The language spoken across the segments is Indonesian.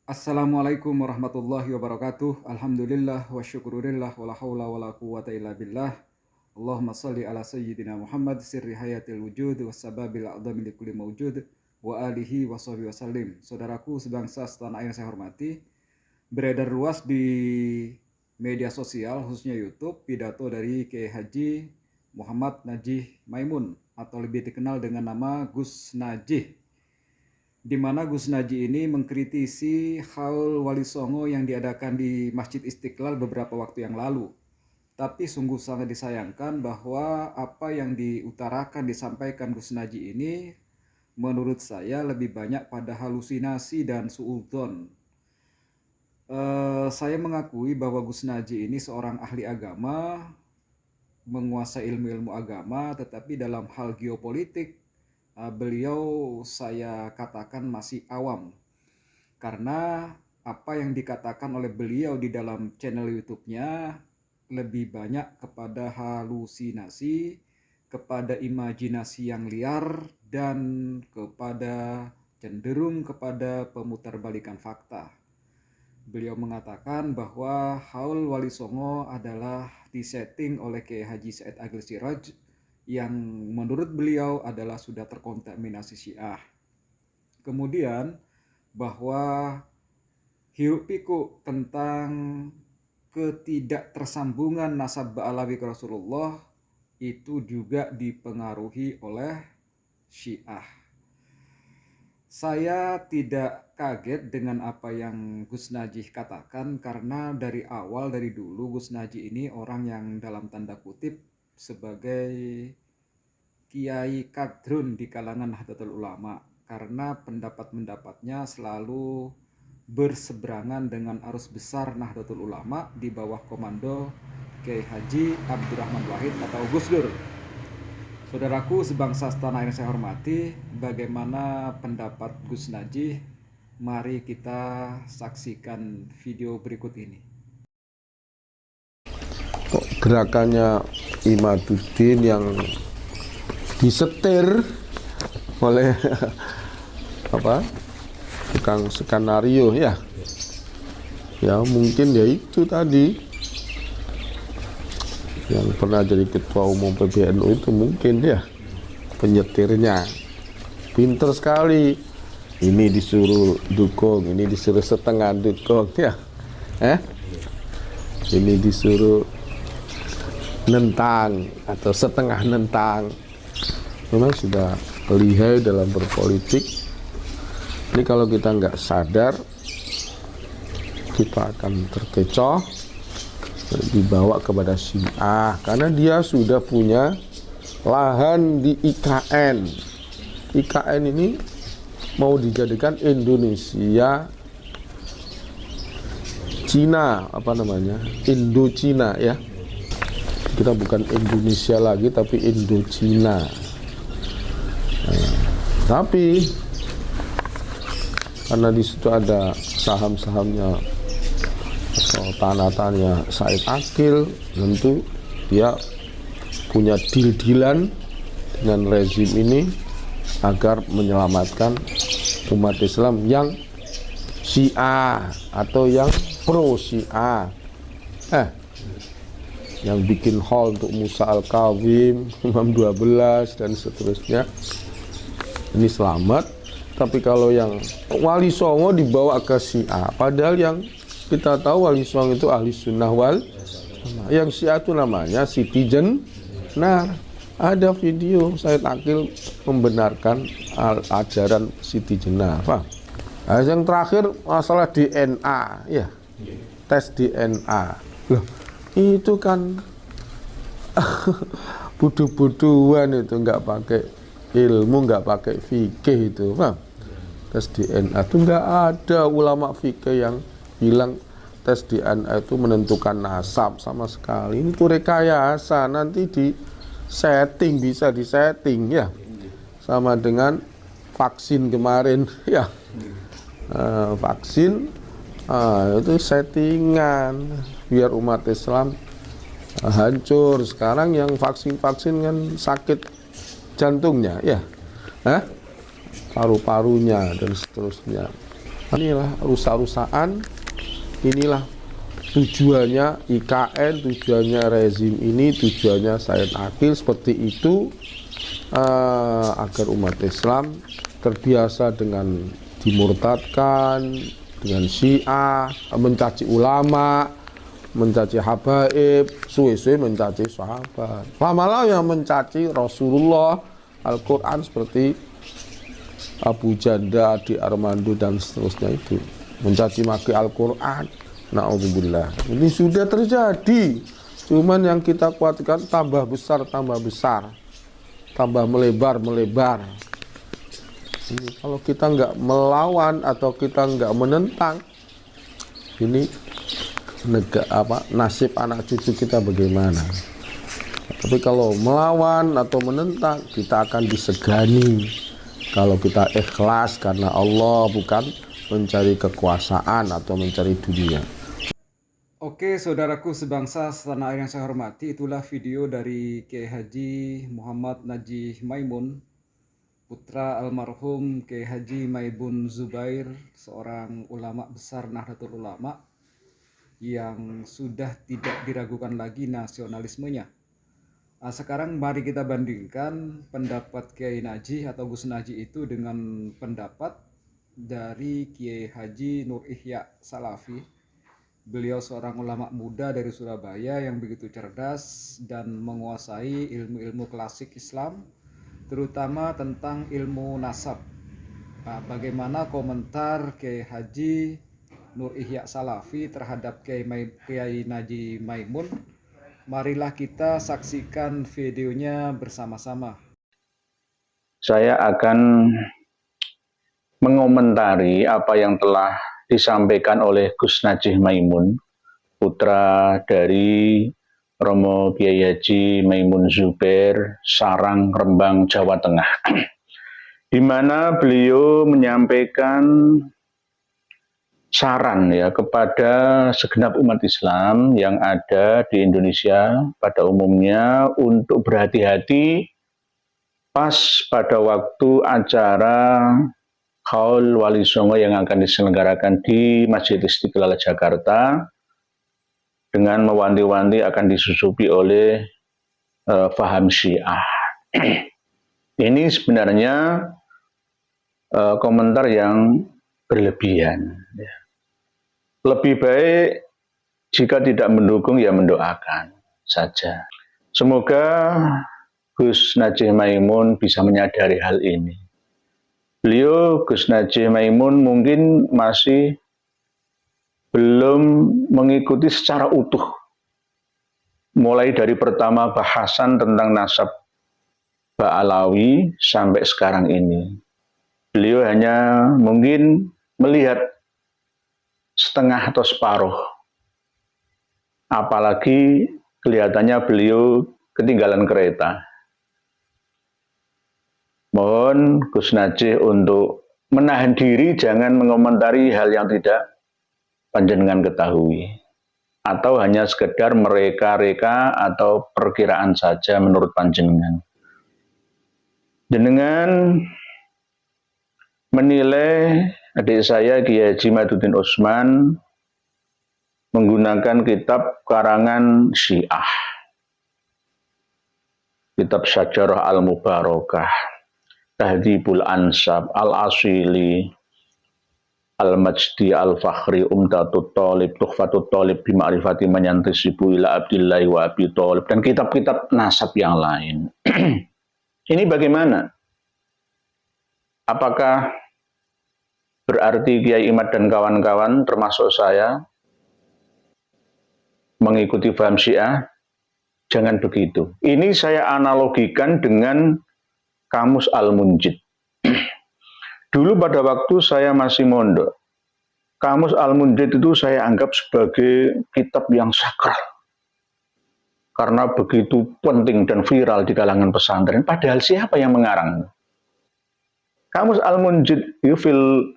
Assalamualaikum warahmatullahi wabarakatuh. Alhamdulillah wa syukurillah wa la hawla wa la quwwata illa billah. Allahumma salli ala sayyidina Muhammad sirri hayatil wujud wa sababil a'dhami li kulli mawjud wa alihi wa sahbihi wasallim. Saudaraku sebangsa setanah air yang saya hormati, beredar luas di media sosial khususnya YouTube pidato dari Kiai Haji Muhammad Najih Maimun atau lebih dikenal dengan nama Gus Najih, di mana Gus Najih ini mengkritisi haul Wali Songo yang diadakan di Masjid Istiqlal beberapa waktu yang lalu. Tapi sungguh sangat disayangkan bahwa apa yang diutarakan, disampaikan Gus Najih ini menurut saya lebih banyak pada halusinasi dan suudzon. Saya mengakui bahwa Gus Najih ini seorang ahli agama, menguasai ilmu-ilmu agama, tetapi dalam hal geopolitik beliau saya katakan masih awam, karena apa yang dikatakan oleh beliau di dalam channel YouTube-nya lebih banyak kepada halusinasi, kepada imajinasi yang liar, dan cenderung kepada pemutarbalikan fakta. Beliau mengatakan bahwa haul Wali Songo adalah disetting oleh Kiai Haji Said Agil Siraj yang menurut beliau adalah sudah terkontaminasi Syiah. Kemudian bahwa hiruk pikuk tentang ketidaktersambungan nasab Ba'alawi ke Rasulullah itu juga dipengaruhi oleh Syiah. Saya tidak kaget dengan apa yang Gus Najih katakan, karena dari dulu Gus Najih ini orang yang dalam tanda kutip sebagai kiai kadrun di kalangan Nahdlatul Ulama, karena pendapat-pendapatnya selalu berseberangan dengan arus besar Nahdlatul Ulama di bawah komando Kiai Haji Abdurrahman Wahid atau Gus Dur. Saudaraku sebangsa setanah air yang saya hormati, bagaimana pendapat Gus Najih? Mari kita saksikan video berikut ini. Gerakannya Imaduddin yang disetir oleh tukang skenario ya mungkin ya itu tadi yang pernah jadi ketua umum PBNU itu, mungkin ya penyetirnya pinter sekali, ini disuruh dukung, ini disuruh setengah dukung ya ini disuruh nentang atau setengah nentang. Memang sudah lihai dalam berpolitik. Ini kalau kita nggak sadar, kita akan terkecoh, dibawa kepada Syiah, karena dia sudah punya lahan di IKN. IKN ini mau dijadikan Indonesia Cina, Indo-Cina ya. Kita bukan Indonesia lagi tapi Indo-Cina. Tapi karena di situ ada saham-sahamnya atau tanah-tanahnya Said Akil, tentu dia punya deal-dealan dengan rezim ini agar menyelamatkan umat Islam yang Syiah atau yang pro Syiah. Yang bikin hall untuk Musa Al-Kawim, Imam 12 dan seterusnya, ini selamat. Tapi kalau yang Wali Songo dibawa ke Syiah, padahal yang kita tahu Wali Songo itu ahli sunnah wal, yang Syiah itu namanya Siti Jenar. Ada video Said Akil membenarkan ajaran Siti Jenar. Nah, yang terakhir masalah DNA ya, tes DNA. Loh, itu kan budu-buduan itu, nggak pakai ilmu, nggak pakai fikih itu, tes DNA itu nggak ada ulama fikih yang bilang tes DNA itu menentukan nasab sama sekali. Ini tuh rekayasa, nanti di setting, bisa disetting ya, sama dengan vaksin kemarin ya, vaksin itu settingan biar umat Islam hancur. Sekarang yang vaksin kan sakit jantungnya ya, paru-parunya dan seterusnya. Inilah rusak-rusakan, inilah tujuannya IKN, tujuannya rezim ini, tujuannya Said Akil seperti itu, agar umat Islam terbiasa dengan dimurtadkan, dengan Syiah, mencaci ulama, mencaci habaib, suwe-suwe mencaci sahabat, lama-lama yang mencaci Rasulullah, Al-Quran seperti Abu Janda, Adi Armando dan seterusnya itu, mencaci maki Al-Quran. Na'udzubillah. Ini sudah terjadi, cuman yang kita khawatirkan tambah besar, tambah melebar. Ini kalau kita nggak melawan atau kita nggak menentang, ini nasib anak cucu kita bagaimana? Tapi kalau melawan atau menentang, kita akan disegani. Kalau kita ikhlas karena Allah, bukan mencari kekuasaan atau mencari dunia. Oke, saudaraku sebangsa setanah air yang saya hormati, itulah video dari Kiai Haji Muhammad Najih Maimun, putra almarhum Kiai Haji Maimun Zubair, seorang ulama besar Nahdlatul Ulama yang sudah tidak diragukan lagi nasionalismenya. Sekarang mari kita bandingkan pendapat Kiai Najih atau Gus Najih itu dengan pendapat dari Kiai Haji Nur Ihya Salafi. Beliau seorang ulama muda dari Surabaya yang begitu cerdas dan menguasai ilmu-ilmu klasik Islam, terutama tentang ilmu nasab. Bagaimana komentar Kiai Haji Nur Ihya Salafi terhadap Kiai Najih Maimun? Marilah kita saksikan videonya bersama-sama. Saya akan mengomentari apa yang telah disampaikan oleh Gus Najih Maimun, putra dari Romo Kiai Haji Maimun Zubair, Sarang, Rembang, Jawa Tengah, di mana beliau menyampaikan saran ya kepada segenap umat Islam yang ada di Indonesia pada umumnya untuk berhati-hati pas pada waktu acara Haul Wali Songo yang akan diselenggarakan di Masjid Istiqlal Jakarta, dengan mewanti-wanti akan disusupi oleh faham Syiah. Ini sebenarnya komentar yang berlebihan. Lebih baik jika tidak mendukung ya mendoakan saja. Semoga Gus Najih Maimun bisa menyadari hal ini. Beliau, Gus Najih Maimun, mungkin masih belum mengikuti secara utuh, mulai dari pertama bahasan tentang nasab Ba'alawi sampai sekarang ini. Beliau hanya mungkin melihat setengah atau separuh. Apalagi kelihatannya beliau ketinggalan kereta. Mohon Gus Najih untuk menahan diri, jangan mengomentari hal yang tidak panjenengan ketahui, atau hanya sekedar mereka-reka atau perkiraan saja menurut panjenengan. Jenengan menilai adik saya Kiai Haji Maduddin Utsman menggunakan kitab karangan Syiah, kitab Syajarah Al-Mubarakah, Tahdhibul Ansab, Al-Asili, Al-Majdi, Al-Fakhri, Umdatut Thalib, Tuhfatut Thalib, Bima'rifati Man Yantasibu ila Abdillahi wa Abi Thalib, dan kitab-kitab nasab yang lain. Ini bagaimana? Apakah berarti Kiai Imad dan kawan-kawan termasuk saya mengikuti paham Syiah? Jangan begitu. Ini saya analogikan dengan Kamus Al-Munjid. Dulu pada waktu saya masih mondok, Kamus Al-Munjid itu saya anggap sebagai kitab yang sakral, karena begitu penting dan viral di kalangan pesantren. Padahal siapa yang mengarang? Kamus Al-Munjid fil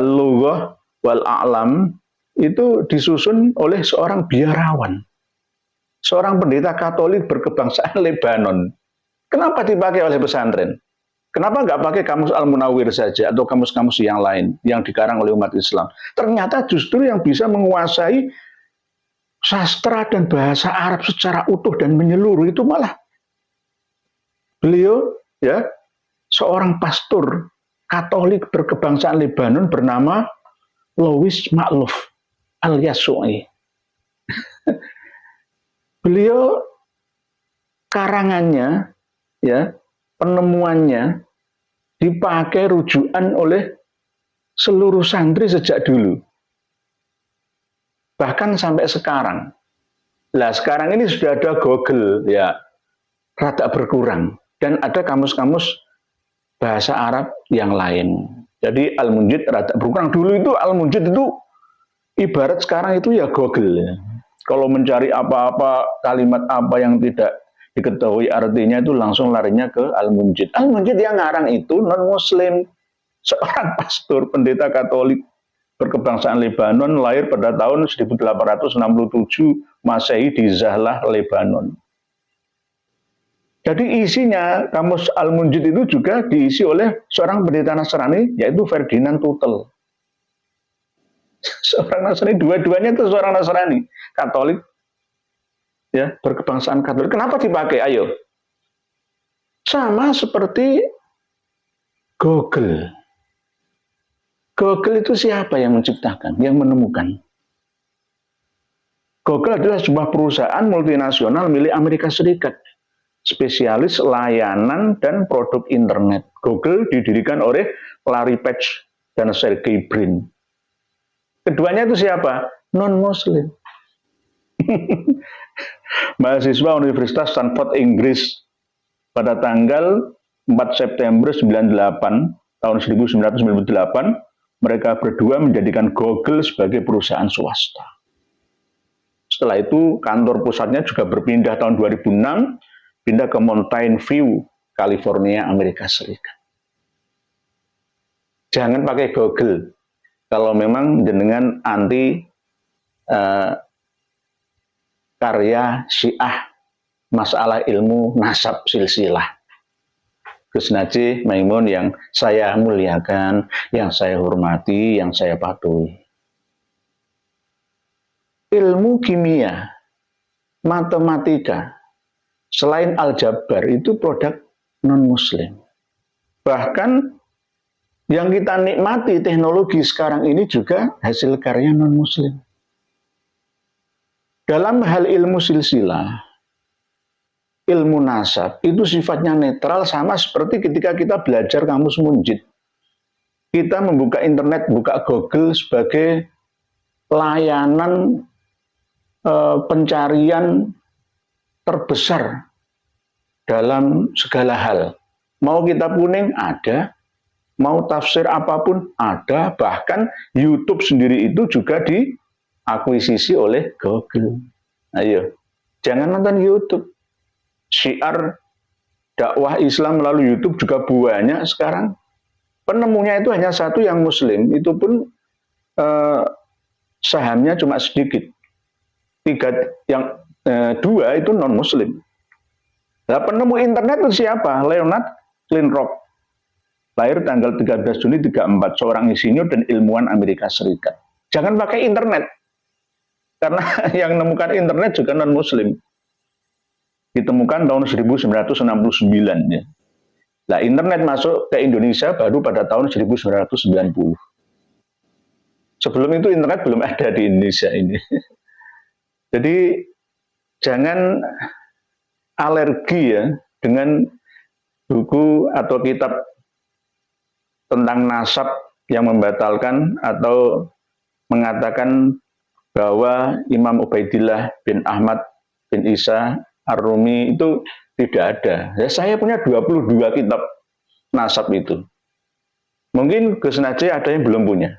lughah wal a'lam itu disusun oleh seorang biarawan, seorang pendeta Katolik berkebangsaan Lebanon. Kenapa dipakai oleh pesantren? Kenapa nggak pakai kamus Al-Munawwir saja atau kamus-kamus yang lain yang dikarang oleh umat Islam? Ternyata justru yang bisa menguasai sastra dan bahasa Arab secara utuh dan menyeluruh itu malah beliau, ya, seorang pastor Katolik berkebangsaan Lebanon bernama Louis Ma'luf Al-Yasu'i. Beliau karangannya, ya, penemuannya dipakai rujukan oleh seluruh santri sejak dulu. Bahkan sampai sekarang. Nah, sekarang ini sudah ada Google, ya, rada berkurang. Dan ada kamus-kamus bahasa Arab yang lain. Jadi Al-Munjid rada berkurang. Dulu itu Al-Munjid itu ibarat sekarang itu ya Google. Ya. Kalau mencari apa-apa, kalimat apa yang tidak diketahui artinya itu langsung larinya ke Al-Munjid. Al-Munjid yang ngarang itu non-Muslim, seorang pastor pendeta Katolik berkebangsaan Lebanon, lahir pada tahun 1867 Masehi di Zahlah, Lebanon. Jadi isinya kamus Al-Munjid itu juga diisi oleh seorang pendeta Nasrani, yaitu Ferdinand Tuttle. Seorang Nasrani, dua-duanya itu seorang Nasrani, Katolik, ya, berkebangsaan Katolik. Kenapa dipakai? Ayo. Sama seperti Google. Google itu siapa yang menciptakan, yang menemukan? Google adalah sebuah perusahaan multinasional milik Amerika Serikat, spesialis layanan dan produk internet. Google didirikan oleh Larry Page dan Sergey Brin. Keduanya itu siapa? Non-Muslim. Mahasiswa Universitas Stanford Inggris pada tanggal 4 September tahun 1998, mereka berdua menjadikan Google sebagai perusahaan swasta. Setelah itu kantor pusatnya juga berpindah tahun 2006, pindah ke Mountain View, California, Amerika Serikat. Jangan pakai Google kalau memang jenengan anti karya Syiah, masalah ilmu nasab silsilah. Gus Najih Maimun yang saya muliakan, yang saya hormati, yang saya patuhi. Ilmu kimia, matematika, selain aljabar itu produk non-Muslim. Bahkan yang kita nikmati teknologi sekarang ini juga hasil karya non-Muslim. Dalam hal ilmu silsilah, ilmu nasab itu sifatnya netral, sama seperti ketika kita belajar kamus munjid. Kita membuka internet, buka Google sebagai layanan pencarian terbesar dalam segala hal. Mau kitab kuning ada, mau tafsir apapun ada, bahkan YouTube sendiri itu juga diakuisisi oleh Google. Ayo, jangan nonton YouTube. Syiar dakwah Islam melalui YouTube juga banyak sekarang. Penemunya itu hanya satu yang Muslim, itu pun sahamnya cuma sedikit. Dua itu non-Muslim. Nah, penemu internet itu siapa? Leonard Kleinrock. Lahir tanggal 13 Juni 1934, seorang insinyur dan ilmuwan Amerika Serikat. Jangan pakai internet. Karena yang menemukan internet juga non-Muslim. Ditemukan tahun 1969. Ya. Nah, internet masuk ke Indonesia baru pada tahun 1990. Sebelum itu internet belum ada di Indonesia ini. Jadi jangan alergi ya dengan buku atau kitab tentang nasab yang membatalkan atau mengatakan bahwa Imam Ubaidillah bin Ahmad bin Isa Ar-Rumi itu tidak ada. Ya, saya punya 22 kitab nasab itu. Mungkin Gus Najih ada yang belum punya.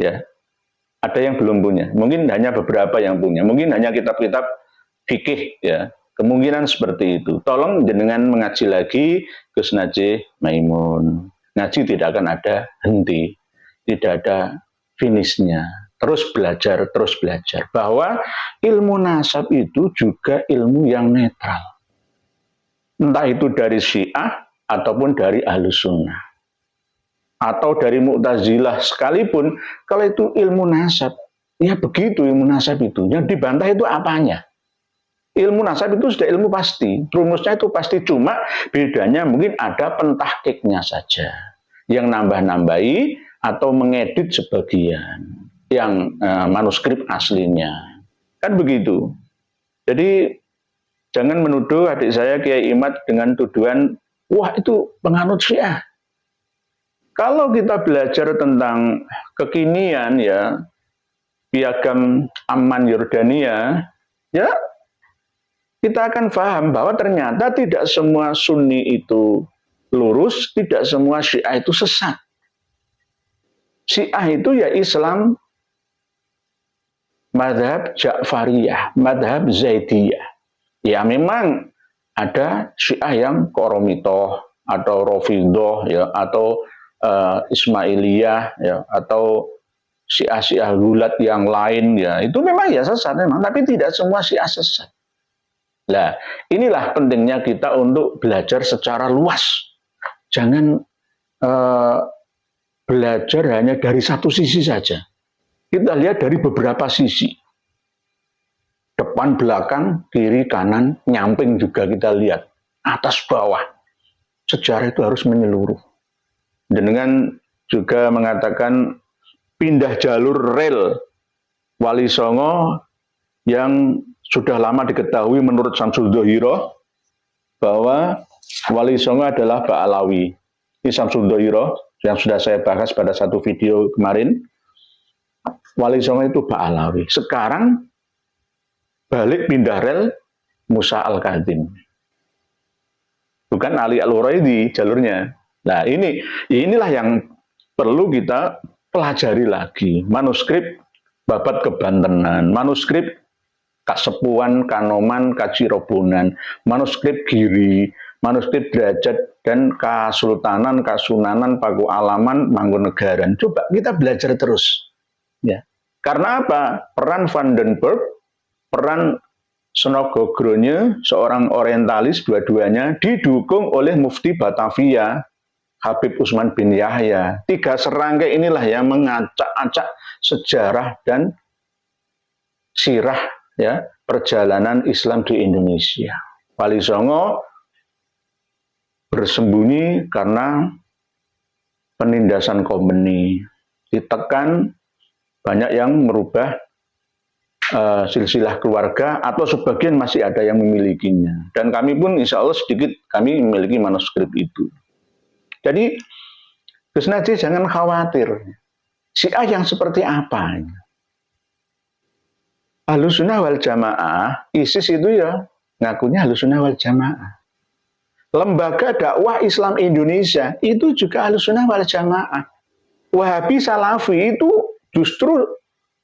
Ya. Ada yang belum punya. Mungkin hanya beberapa yang punya. Mungkin hanya kitab-kitab fikih ya. Kemungkinan seperti itu. Tolong jenengan mengaji lagi Gus Najih Maimun. Ngaji tidak akan ada henti. Tidak ada finishnya. Terus belajar. Bahwa ilmu nasab itu juga ilmu yang netral. Entah itu dari Syiah ataupun dari Ahlus Sunnah atau dari Mu'tazilah sekalipun, kalau itu ilmu nasab, ya begitu ilmu nasab itu. Yang dibantah itu apanya? Ilmu nasab itu sudah ilmu pasti, rumusnya itu pasti, cuma bedanya mungkin ada pentahkiknya saja, yang nambah-nambahi atau mengedit sebagian yang manuskrip aslinya, kan begitu. Jadi jangan menuduh adik saya Kiai Imad dengan tuduhan, wah itu penganut Syiah. Kalau kita belajar tentang kekinian ya, piagam Amman Yordania, ya kita akan paham bahwa ternyata tidak semua Sunni itu lurus, tidak semua Syiah itu sesat. Syiah itu ya Islam madhab Ja'fariyah, madhab Zaidiyah. Ya memang ada Syiah yang Qoromitoh atau Rafidah ya, atau Ismailiyah ya, atau Syiah-Syiah gulat yang lain ya, itu memang ya sesat memang, tapi tidak semua Syiah sesat. Nah, inilah pentingnya kita untuk belajar secara luas. Jangan belajar hanya dari satu sisi saja. Kita lihat dari beberapa sisi. Depan, belakang, kiri, kanan, nyamping juga kita lihat. Atas, bawah. Sejarah itu harus menyeluruh. Dan dengan juga mengatakan pindah jalur rel Wali Songo yang sudah lama diketahui menurut Syamsul Dohiro bahwa Wali Songo adalah Ba'alawi. Ini Syamsul Dohiro yang sudah saya bahas pada satu video kemarin. Wali Songo itu Ba'alawi. Sekarang balik pindah rel Musa Al-Kadzim. Bukan Ali Al-Huraidi jalurnya. Nah inilah yang perlu kita pelajari lagi. Manuskrip Babat Kebantenan, manuskrip Kasepuan, Kanoman, Kacirobonan, manuskrip Giri, manuskrip Derajat, dan Kasultanan, Kasunanan, Paku Alaman, Mangkunegaran. Coba kita belajar terus. Ya. Karena apa? Peran Van den Berg, peran Snogogronje, seorang orientalis dua-duanya, didukung oleh Mufti Batavia, Habib Utsman bin Yahya. Tiga serangkai inilah yang mengacak-acak sejarah dan sirah ya perjalanan Islam di Indonesia. Wali Songo bersembunyi karena penindasan Khomeini, ditekan, banyak yang merubah silsilah keluarga atau sebagian masih ada yang memilikinya. Dan kami pun insya Allah sedikit kami memiliki manuskrip itu. Jadi Gus Najih jangan khawatir. Syiah yang seperti apa? Ahlus Sunnah wal Jamaah, ISIS itu ya ngakunya Ahlus Sunnah wal Jamaah. Lembaga dakwah Islam Indonesia itu juga Ahlus Sunnah wal Jamaah. Wahabi Salafi itu justru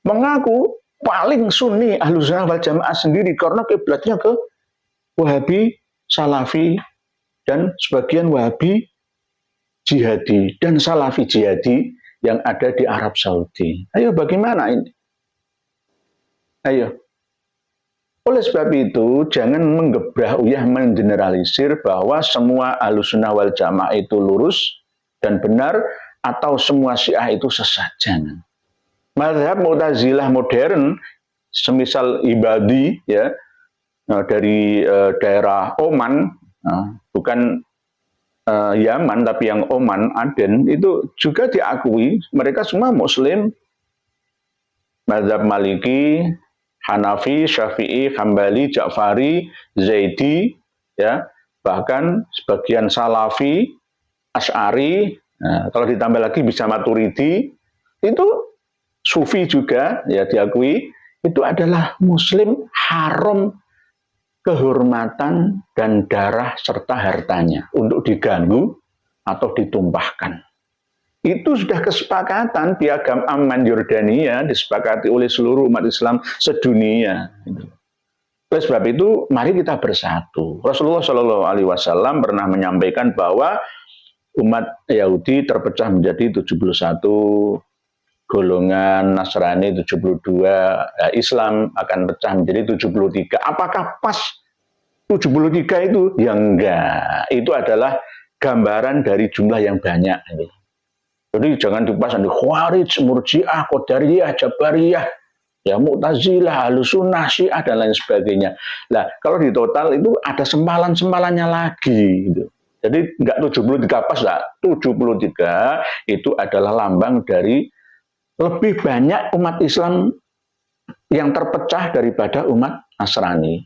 mengaku paling Sunni Ahlus Sunnah wal Jamaah sendiri karena kiblatnya ke Wahabi Salafi dan sebagian Wahabi Jihadi dan Salafi Jihadi yang ada di Arab Saudi. Ayo bagaimana ini? Ayo. Oleh sebab itu, jangan menggebrah uyah mengeneralisir bahwa semua Ahlussunnah wal Jamaah itu lurus dan benar atau semua Syiah itu sesat. Jangan. Mazhab Mu'tazilah modern, semisal Ibadi ya dari daerah Oman, bukan Yaman tapi yang Oman, Aden, itu juga diakui mereka semua Muslim. Mazhab Maliki, Hanafi, Syafi'i, Hambali, Ja'fari, Zaidi, ya, bahkan sebagian Salafi, Asy'ari, nah, kalau ditambah lagi bisa Maturidi, itu Sufi juga, ya diakui, itu adalah Muslim haram kehormatan dan darah serta hartanya untuk diganggu atau ditumpahkan. Itu sudah kesepakatan piagam Amman Yordania disepakati oleh seluruh umat Islam sedunia. Oleh sebab itu, mari kita bersatu. Rasulullah SAW pernah menyampaikan bahwa umat Yahudi terpecah menjadi 71 golongan, Nasrani 72, Islam akan pecah menjadi 73. Apakah pas 73 itu? Ya enggak. Itu adalah gambaran dari jumlah yang banyak. Jadi jangan dipasang di Khawarij, Murji'ah, Qadariyah, Jabariyah, ya Mu'tazilah, Ahlussunnah, Syiah dan lain sebagainya. Nah, kalau di total itu ada sempalan-sempalannya lagi gitu. Jadi enggak 73 pas lah, 73 itu adalah lambang dari lebih banyak umat Islam yang terpecah daripada umat Nasrani.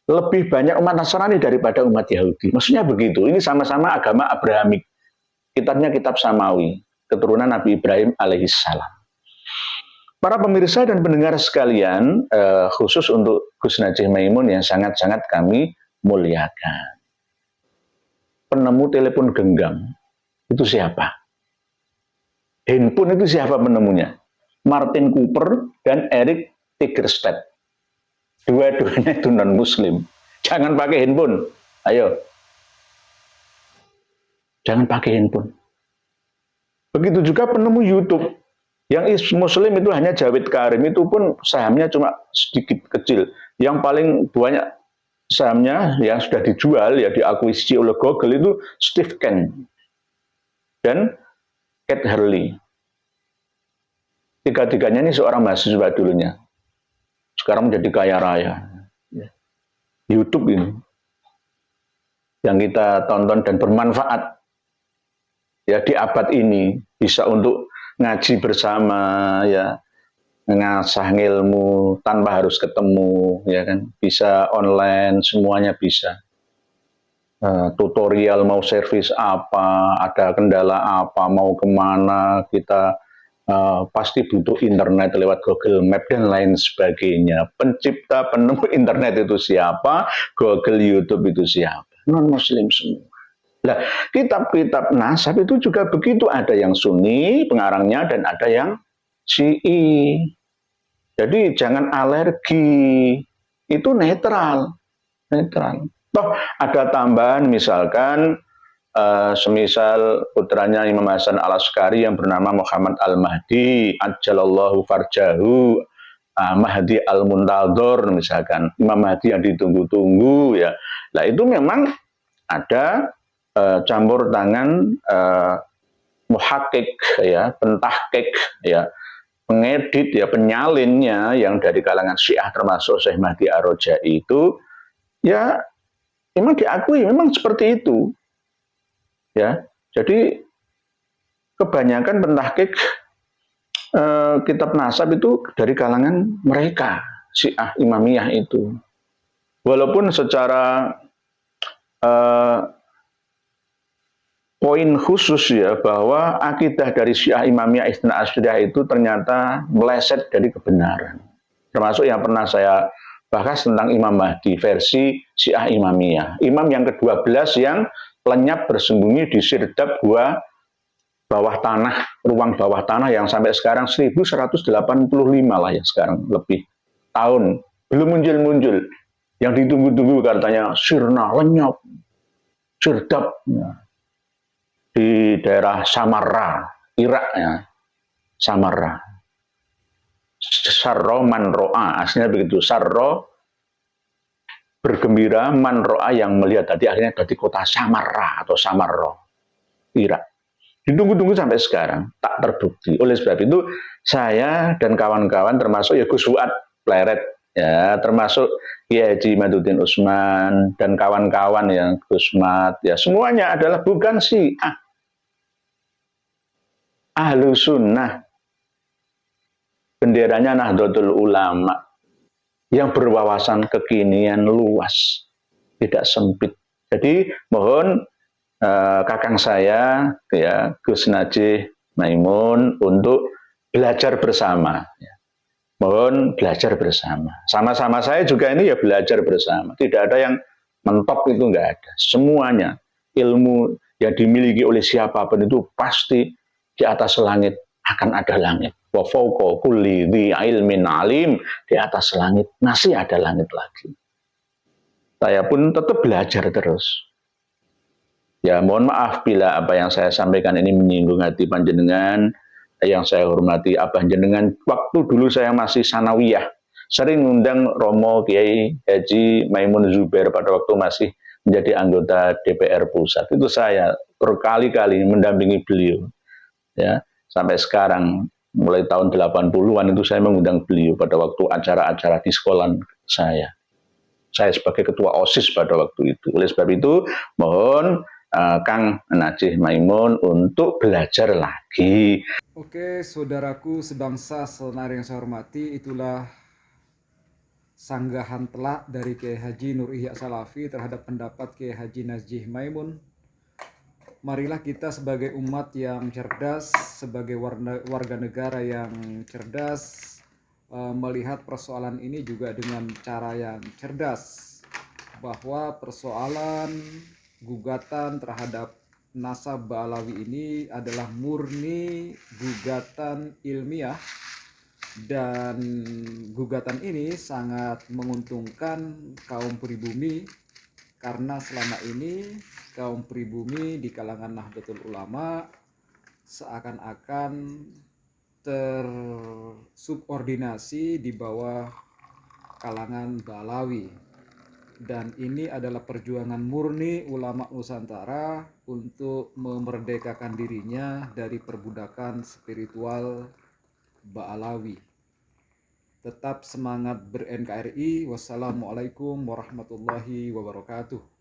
Lebih banyak umat Nasrani daripada umat Yahudi. Maksudnya begitu. Ini sama-sama agama Abrahamik. Kitabnya kitab Samawi, keturunan Nabi Ibrahim alaihissalam. Para pemirsa dan pendengar sekalian, khusus untuk Gus Najih Maimun yang sangat-sangat kami muliakan. Penemu telepon genggam itu siapa? Handphone itu siapa penemunya? Martin Cooper dan Eric Tigerstedt. Dua-duanya itu non-muslim. Jangan pakai handphone. Ayo. Jangan pakai handphone. Begitu juga penemu YouTube. Yang muslim itu hanya Jawed Karim, itu pun sahamnya cuma sedikit kecil. Yang paling banyak sahamnya yang sudah dijual, ya diakuisisi oleh Google itu Steve Ken dan Cat Hurley. Tiga-tiganya ini seorang mahasiswa dulunya. Sekarang menjadi kaya raya. YouTube ini yang kita tonton dan bermanfaat ya di abad ini, bisa untuk ngaji bersama, ya ngasah ilmu tanpa harus ketemu, ya kan, bisa online, semuanya bisa. Tutorial mau servis apa, ada kendala apa, mau kemana, kita pasti butuh internet lewat Google Map dan lain sebagainya. Pencipta penemu internet itu siapa? Google, YouTube itu siapa? Non-muslim semua. Nah, kitab-kitab nasab itu juga begitu. Ada yang Sunni pengarangnya dan ada yang Syi'i. Jadi jangan alergi. Itu netral. Netral. Toh ada tambahan misalkan semisal putranya Imam Hasan Al-Askari yang bernama Muhammad Al-Mahdi, Ajjalallahu Farjahu, Mahdi Al-Muntadhor misalkan, Imam Mahdi yang ditunggu-tunggu ya. Nah itu memang ada campur tangan muhakkik ya, pentahkik ya, pengedit ya, penyalinnya yang dari kalangan Syiah termasuk Syekh Mahdi Ar-Rajai itu ya memang diakui memang seperti itu. Ya, jadi kebanyakan pentahkik kitab nasab itu dari kalangan mereka Syiah Imamiyah itu. Walaupun secara poin khusus ya bahwa akidah dari Syiah Imamiyah Itsna Asyariyah itu ternyata meleset dari kebenaran. Termasuk yang pernah saya bahas tentang Imam Mahdi versi Syiah Imamiyah. Imam yang ke-12 yang lenyap bersembunyi di sirdap gua bawah tanah, ruang bawah tanah yang sampai sekarang 1185 lah ya sekarang lebih tahun belum muncul-muncul. Yang ditunggu-tunggu katanya sirna lenyap sirdap ya, di daerah Samarra, Irak ya. Samarra. Sarro man ro'a, aslinya begitu. Sarro bergembira, man ro'a yang melihat, tadi akhirnya dari kota Samarra atau Samarro, Irak. Ditunggu-tunggu sampai sekarang, tak terbukti. Oleh sebab itu, saya dan kawan-kawan termasuk ya Gus Fuad Pleret, ya, termasuk Kiai Haji Maduddin Utsman dan kawan-kawan yang Gus Mat, ya semuanya adalah bukan Syiah. Ahlussunnah. Benderanya Nahdlatul Ulama yang berwawasan kekinian luas, tidak sempit. Jadi mohon kakang saya ya Gus Najih Maimun untuk belajar bersama. Mohon belajar bersama. Sama-sama saya juga ini ya belajar bersama. Tidak ada yang mentok, itu enggak ada. Semuanya ilmu yang dimiliki oleh siapapun itu pasti di atas langit akan ada langit. Wa fawqa kulli dzi ilmin alim, di atas langit masih ada langit lagi. Saya pun tetap belajar terus. Ya mohon maaf bila apa yang saya sampaikan ini menyinggung hati panjenengan. Yang saya hormati abah jenengan, waktu dulu saya masih sanawiyah, sering ngundang Romo Kiai Haji Maimun Zubair pada waktu masih menjadi anggota DPR pusat. Itu saya berkali-kali mendampingi beliau. Ya, sampai sekarang mulai tahun 80-an itu saya mengundang beliau pada waktu acara-acara di sekolah saya. Saya sebagai ketua OSIS pada waktu itu. Oleh sebab itu, mohon Kang Najih Maimun untuk belajar lagi. Oke, saudaraku sebangsa senar yang saya hormati, itulah sanggahan telak dari Kiai Haji Nur Ihya Salafi terhadap pendapat Kiai Haji Najih Maimun. Marilah kita sebagai umat yang cerdas, sebagai warga negara yang cerdas, melihat persoalan ini juga dengan cara yang cerdas, bahwa persoalan gugatan terhadap nasab Ba'alawi ini adalah murni gugatan ilmiah, dan gugatan ini sangat menguntungkan kaum pribumi, karena selama ini kaum pribumi di kalangan Nahdlatul Ulama seakan-akan tersubordinasi di bawah kalangan Ba'alawi, dan ini adalah perjuangan murni ulama Nusantara untuk memerdekakan dirinya dari perbudakan spiritual Ba'alawi. Tetap semangat ber-NKRI. Wassalamualaikum warahmatullahi wabarakatuh.